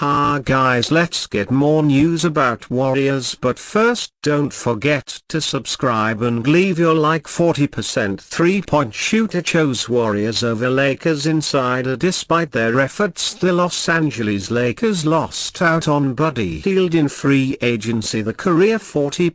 Hi guys, let's get more news about Warriors, but first don't forget to subscribe and leave your like. 40% 3-point shooter chose Warriors over Lakers insider. Despite their efforts, the Los Angeles Lakers lost out on Buddy Hield in free agency. The career 40%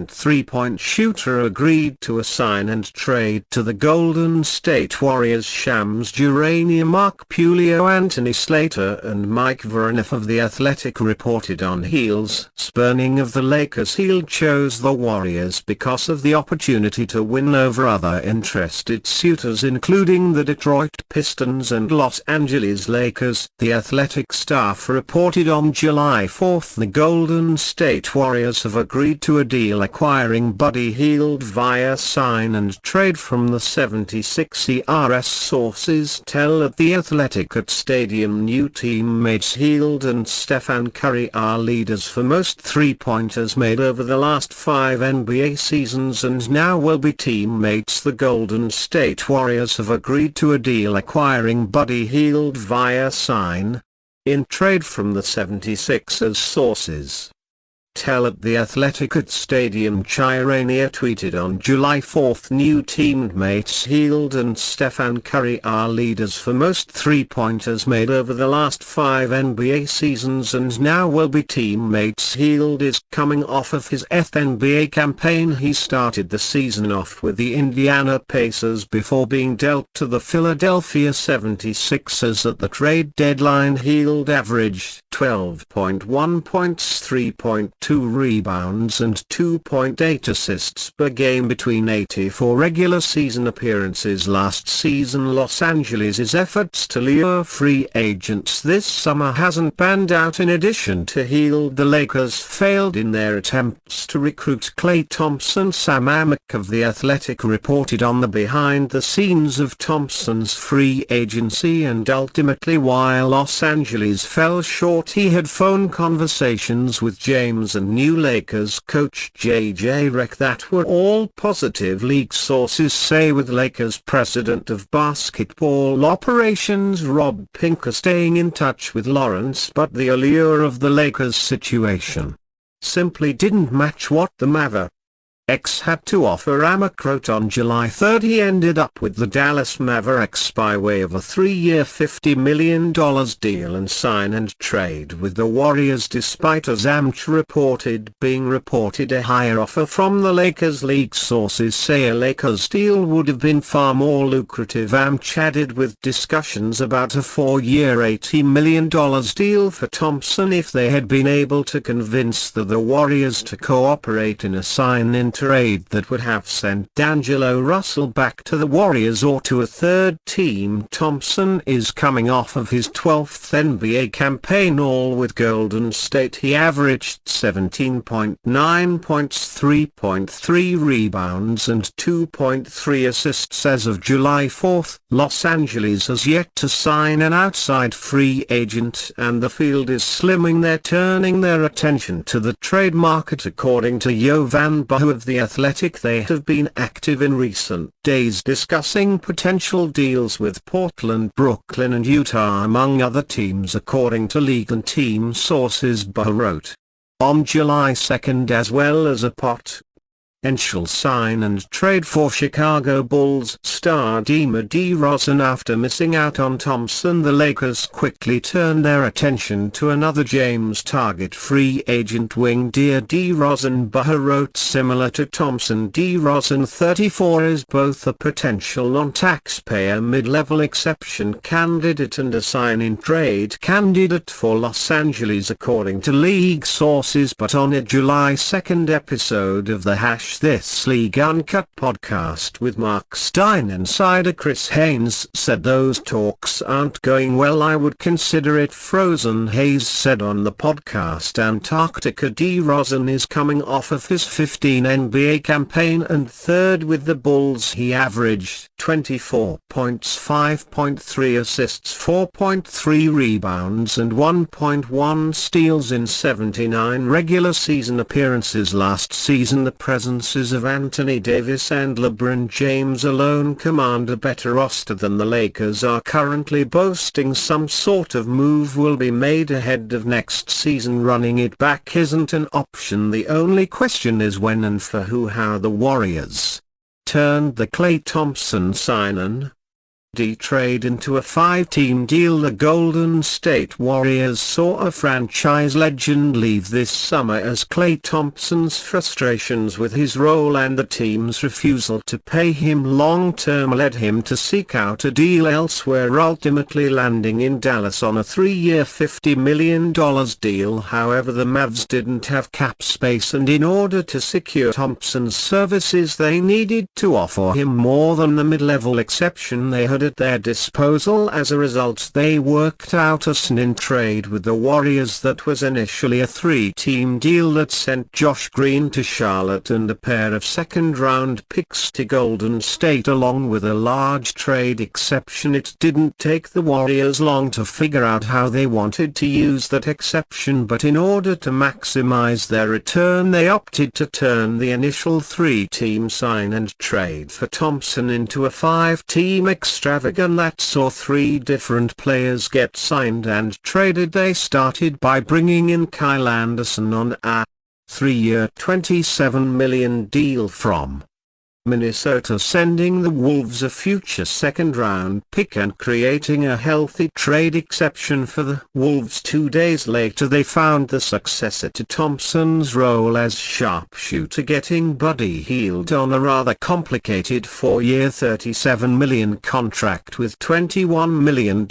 3-point shooter agreed to a sign and trade to the Golden State Warriors. Shams Durania, Mark Pulio, Anthony Slater and Mike Voronov of The Athletic reported on Hield's spurning of the Lakers. Hield chose the Warriors because of the opportunity to win over other interested suitors, including the Detroit Pistons and Los Angeles Lakers. The Athletic staff reported on July 4 the Golden State Warriors have agreed to a deal acquiring Buddy Hield via sign and trade from the 76ers. Sources tell at The Athletic at Stadium new teammates Hield and Stephen Curry are leaders for most three-pointers made over the last 5 NBA seasons and now will be teammates. The Golden State Warriors have agreed to a deal acquiring Buddy Hield via sign in trade from the 76ers. Sources tell at The Athletic at Stadium Chirania tweeted on July 4 new teammates Hield and Stephen Curry are leaders for most three-pointers made over the last 5 NBA seasons and now will be teammates. Hield is coming off of his NBA campaign. He started the season off with the Indiana Pacers before being dealt to the Philadelphia 76ers at the trade deadline. Hield averaged 12.1 points, 3.2 rebounds and 2.8 assists per game between 84 regular season appearances last season. Los Angeles' efforts to lure free agents this summer hasn't panned out. In addition to Hield, the Lakers failed in their attempts to recruit Klay Thompson. Sam Amick of The Athletic reported on the behind-the-scenes of Thompson's free agency and ultimately why Los Angeles fell short. He had phone conversations with James and new Lakers coach J.J. Redick that were all positive, league sources say, with Lakers president of basketball operations Rob Pinker staying in touch with Lawrence, but the allure of the Lakers situation simply didn't match what the Mavericks had to offer. Amick wrote on July 3 he ended up with the Dallas Mavericks by way of a 3-year $50 million deal and sign and trade with the Warriors, despite, as Amick reported, being reported a higher offer from the Lakers. League sources say a Lakers deal would have been far more lucrative. Amick added, with discussions about a 4-year $80 million deal for Thompson if they had been able to convince the Warriors to cooperate in a sign-in trade that would have sent D'Angelo Russell back to the Warriors or to a third team. Thompson is coming off of his 12th NBA campaign, all with Golden State. He averaged 17.9 points, 3.3 rebounds and 2.3 assists as of July 4. Los Angeles has yet to sign an outside free agent and the field is slimming. They're turning their attention to the trade market. According to Jovan Bahu of The Athletic, they have been active in recent days discussing potential deals with Portland, Brooklyn and Utah among other teams, according to league and team sources. Bahu wrote on July 2 as well as a potential sign and trade for Chicago Bulls star DeMar DeRozan. After missing out on Thompson, the Lakers quickly turned their attention to another James target free agent wing DeMar DeRozan. Bahu wrote, similar to Thompson, DeRozan, 34, is both a potential non-taxpayer mid-level exception candidate and a sign-in trade candidate for Los Angeles, according to league sources. But on a July 2 episode of the This League Uncut podcast with Mark Stein, insider Chris Haynes said those talks aren't going well. I would consider it frozen, Hayes said on the podcast. Antarctica. DeRozan is coming off of his 15 NBA campaign and third with the Bulls. He averaged 24 points, 5.3 assists, 4.3 rebounds and 1.1 steals in 79 regular season appearances last season. The present performances of Anthony Davis and LeBron James alone command a better roster than the Lakers are currently boasting. Some sort of move will be made ahead of next season. Running it back isn't an option. The only question is when and for who. How the Warriors turned the Klay Thompson sign-on trade into a 5-team deal. The Golden State Warriors saw a franchise legend leave this summer as Klay Thompson's frustrations with his role and the team's refusal to pay him long-term led him to seek out a deal elsewhere, ultimately landing in Dallas on a 3-year $50 million deal. However, the Mavs didn't have cap space, and in order to secure Thompson's services they needed to offer him more than the mid-level exception they had at their disposal. As a result, they worked out a sign-in trade with the Warriors that was initially a 3-team deal that sent Josh Green to Charlotte and a pair of second-round picks to Golden State along with a large trade exception. It didn't take the Warriors long to figure out how they wanted to use that exception, but in order to maximize their return they opted to turn the initial 3-team sign and trade for Thompson into a 5-team extravaganza that saw 3 different players get signed and traded. They started by bringing in Kyle Anderson on a 3-year $27 million deal from Minnesota, sending the Wolves a future second-round pick and creating a healthy trade exception for the Wolves. 2 days later they found the successor to Thompson's role as sharpshooter, getting Buddy Hield on a rather complicated 4-year $37 million contract with $21 million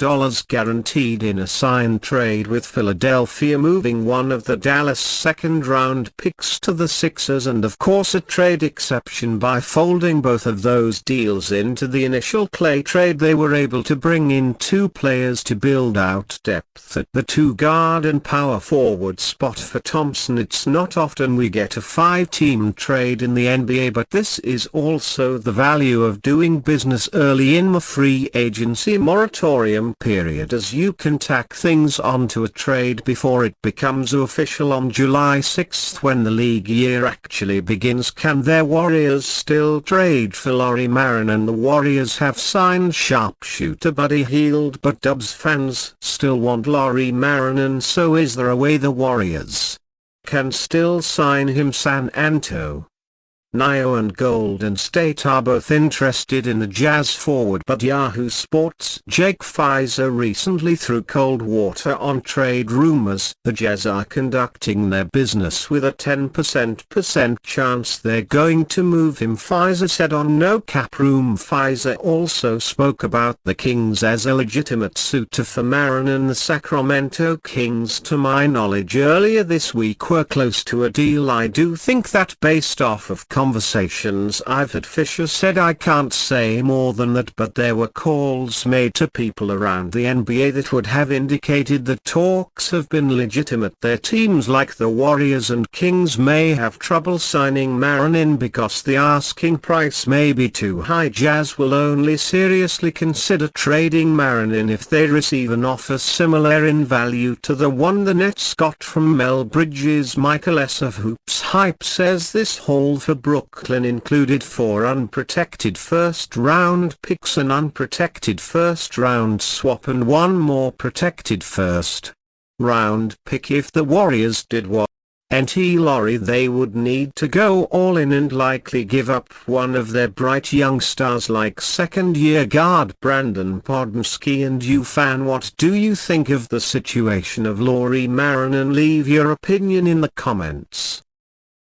guaranteed in a sign trade with Philadelphia, moving one of the Dallas second-round picks to the Sixers, and of course a trade exception by folding both of those deals into the initial Klay trade. They were able to bring in 2 players to build out depth at the 2-guard and power forward spot for Thompson. It's not often we get a 5-team trade in the NBA, but this is also the value of doing business early in the free agency moratorium period, as you can tack things onto a trade before it becomes official on July 6th when the league year actually begins. Can their Warriors still trade for Lauri Markkanen? The Warriors have signed sharpshooter Buddy Hield, but Dubs fans still want Lauri Markkanen. So is there a way the Warriors can still sign him? San Antonio and Golden State are both interested in the Jazz forward, but Yahoo Sports' Jake Pfizer recently threw cold water on trade rumors. The Jazz are conducting their business with a 10% chance they're going to move him, Pfizer said on No Cap Room. Pfizer also spoke about the Kings as a legitimate suitor for Markkanen. The Sacramento Kings, to my knowledge earlier this week, were close to a deal. I do think that based off of conversations I've had. Fisher said, I can't say more than that, but there were calls made to people around the NBA that would have indicated that talks have been legitimate. Their teams like the Warriors and Kings may have trouble signing Markkanen because the asking price may be too high. Jazz will only seriously consider trading Markkanen if they receive an offer similar in value to the one the Nets got from Mel Bridges. Michael S. of Hoops Hype says this haul for Brooklyn included 4 unprotected first-round picks, an unprotected first-round swap and 1 more protected first-round pick. If the Warriors did what Lauri, they would need to go all in and likely give up one of their bright young stars like second-year guard Brandon Podmski. And you fan, what do you think of the situation of Lauri Markkanen? Leave your opinion in the comments.